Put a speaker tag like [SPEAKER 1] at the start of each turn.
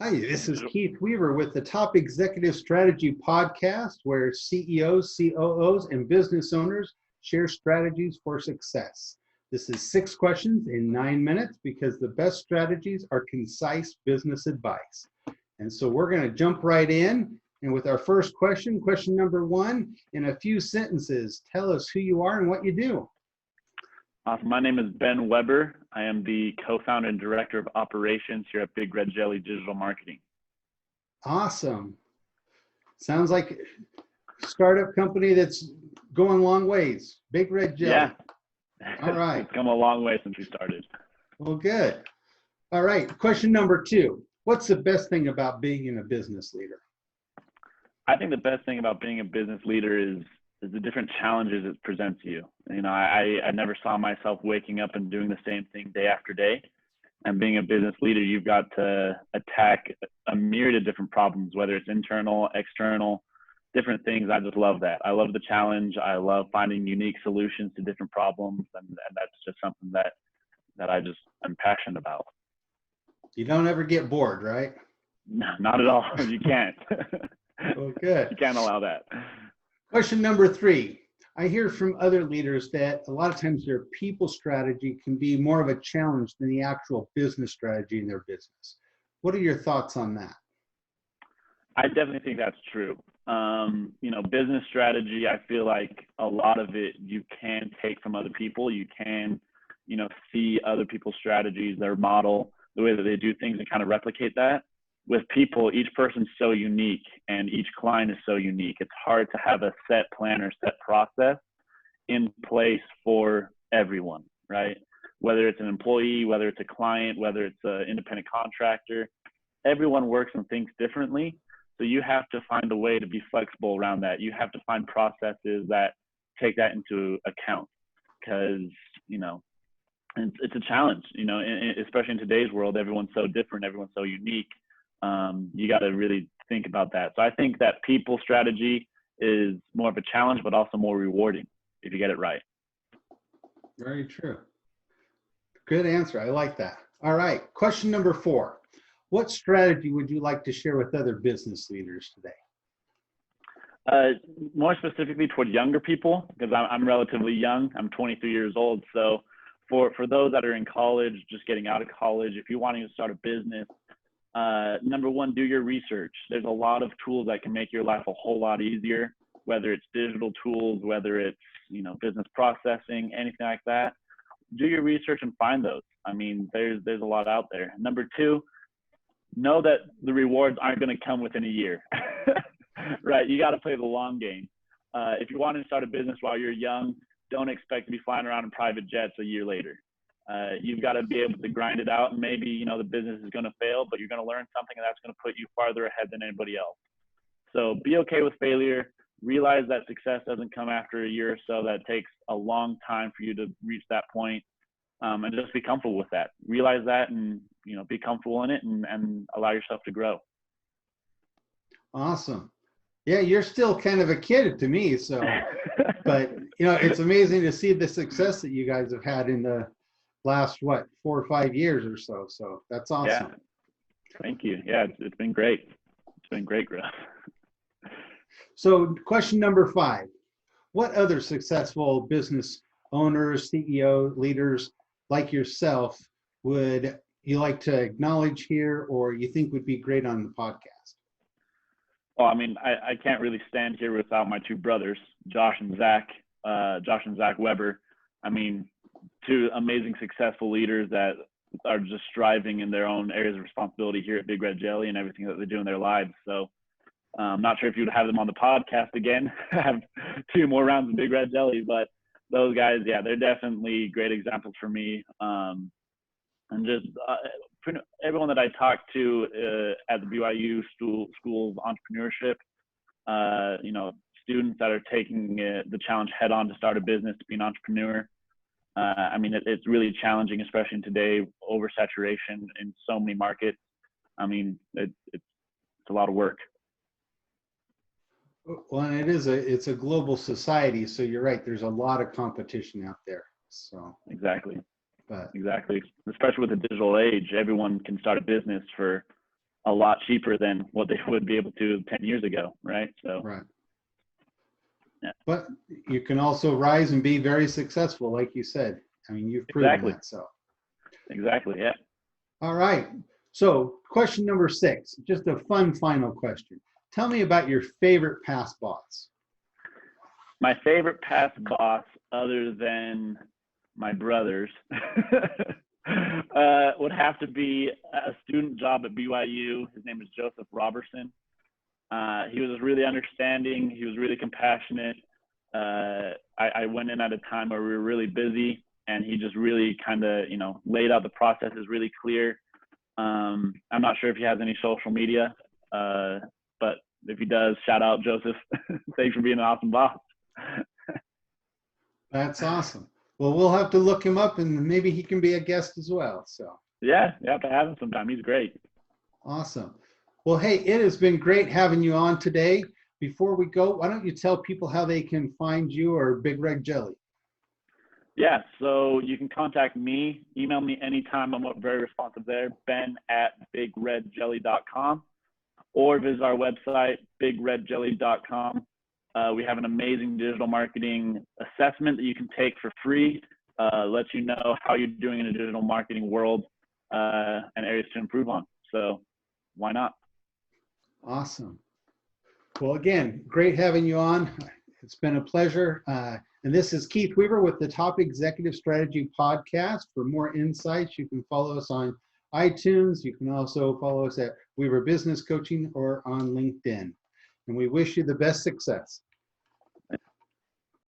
[SPEAKER 1] Hi, this is Keith Weaver with the Top Executive Strategy Podcast, where CEOs, COOs, and business owners share strategies for success. This is 6 questions in 9 minutes because the best strategies are concise business advice. And so we're going to jump right in. And with our first question, question number 1, in a few sentences, tell us who you are and what you do.
[SPEAKER 2] Awesome. My name is Ben Weber. I am the co-founder and director of operations here at Big Red Jelly Digital Marketing.
[SPEAKER 1] Awesome. Sounds like a startup company that's going long ways. Big Red Jelly.
[SPEAKER 2] Yeah.
[SPEAKER 1] All right.
[SPEAKER 2] It's come a long way since we started.
[SPEAKER 1] Well, good. All right. Question number 2. What's the best thing about being a business leader?
[SPEAKER 2] I think the best thing about being a business leader is the different challenges it presents you. You know, I never saw myself waking up and doing the same thing day after day. And being a business leader, you've got to attack a myriad of different problems, whether it's internal, external, different things. I just love that. I love the challenge. I love finding unique solutions to different problems. And that's just something that I'm passionate about.
[SPEAKER 1] You don't ever get bored, right?
[SPEAKER 2] No, not at all. You can't.
[SPEAKER 1] Well, good.
[SPEAKER 2] You can't allow that.
[SPEAKER 1] Question number 3. I hear from other leaders that a lot of times their people strategy can be more of a challenge than the actual business strategy in their business. What are your thoughts on that?
[SPEAKER 2] I definitely think that's true. Business strategy, I feel like a lot of it you can take from other people. You can, see other people's strategies, their model, the way that they do things and kind of replicate that. With people, each person's so unique and each client is so unique. It's hard to have a set plan or set process in place for everyone, right? Whether it's an employee, whether it's a client, whether it's an independent contractor, everyone works and thinks differently. So you have to find a way to be flexible around that. You have to find processes that take that into account because, it's a challenge, especially in today's world. Everyone's so different, everyone's so unique. You got to really think about that. So I think that people strategy is more of a challenge, but also more rewarding if you get it right.
[SPEAKER 1] Very true. Good answer. I like that. All right. Question number 4. What strategy would you like to share with other business leaders today?
[SPEAKER 2] More specifically toward younger people, because I'm relatively young. I'm 23 years old. So for those that are in college, just getting out of college, if you're wanting to start a business, number 1, do your research. There's a lot of tools that can make your life a whole lot easier, whether it's digital tools, whether it's, business processing, anything like that. Do your research and find those. I mean, there's a lot out there. Number 2, know that the rewards aren't going to come within a year, right? You got to play the long game. If you want to start a business while you're young, don't expect to be flying around in private jets a year later. You've got to be able to grind it out, and maybe, the business is going to fail, but you're going to learn something, and that's going to put you farther ahead than anybody else. So be okay with failure. Realize that success doesn't come after a year or so. That takes a long time for you to reach that point, and just be comfortable with that. Realize that and, be comfortable in it and allow yourself to grow.
[SPEAKER 1] Awesome. Yeah, you're still kind of a kid to me. So, but, it's amazing to see the success that you guys have had in the last 4 or 5 years or so. So that's awesome.
[SPEAKER 2] Yeah. Thank you. Yeah, it's been great. It's been great growth.
[SPEAKER 1] So question number 5, what other successful business owners, CEO leaders like yourself would you like to acknowledge here or you think would be great on the podcast?
[SPEAKER 2] Well, I mean, I can't really stand here without my 2 brothers, Josh and Zach Weber. I mean, 2 amazing, successful leaders that are just striving in their own areas of responsibility here at Big Red Jelly and everything that they do in their lives. So I'm not sure if you would have them on the podcast again, have 2 more rounds of Big Red Jelly, but those guys, yeah, they're definitely great examples for me. And just everyone that I talked to at the BYU School of Entrepreneurship, students that are taking the challenge head on to start a business, to be an entrepreneur. I mean, it's really challenging, especially in today, oversaturation in so many markets. I mean, it's a lot of work.
[SPEAKER 1] Well, and it's a global society, so you're right. There's a lot of competition out there. So
[SPEAKER 2] exactly.
[SPEAKER 1] But
[SPEAKER 2] exactly, especially with the digital age, everyone can start a business for a lot cheaper than what they would be able to 10 years ago, right? So,
[SPEAKER 1] Right.
[SPEAKER 2] yeah.
[SPEAKER 1] But you can also rise and be very successful, like you said. I mean, you've proven
[SPEAKER 2] Exactly.
[SPEAKER 1] that. So,
[SPEAKER 2] Exactly, yeah.
[SPEAKER 1] all right. So, question number 6, just a fun final question. Tell me about your favorite past boss.
[SPEAKER 2] My favorite past boss, other than my brothers, would have to be a student job at BYU. His name is Joseph Robertson. He was really understanding. He was really compassionate. I went in at a time where we were really busy, and he just really kind of, laid out the processes really clear. I'm not sure if he has any social media, but if he does, shout out Joseph. Thanks for being an awesome boss.
[SPEAKER 1] That's awesome. Well, we'll have to look him up, and maybe he can be a guest as well. So,
[SPEAKER 2] Yeah, you have to have him sometime. He's great.
[SPEAKER 1] awesome. Well, hey, it has been great having you on today. Before we go, why don't you tell people how they can find you or Big Red Jelly?
[SPEAKER 2] Yeah, so you can contact me, email me anytime. I'm very responsive there, ben@bigredjelly.com, or visit our website, bigredjelly.com. We have an amazing digital marketing assessment that you can take for free, lets you know how you're doing in a digital marketing world and areas to improve on. So why not?
[SPEAKER 1] Awesome. Well, again, great having you on. It's been a pleasure. And this is Keith Weaver with the Top Executive Strategy Podcast. For more insights, you can follow us on iTunes. You can also follow us at Weaver Business Coaching or on LinkedIn. And we wish you the best success.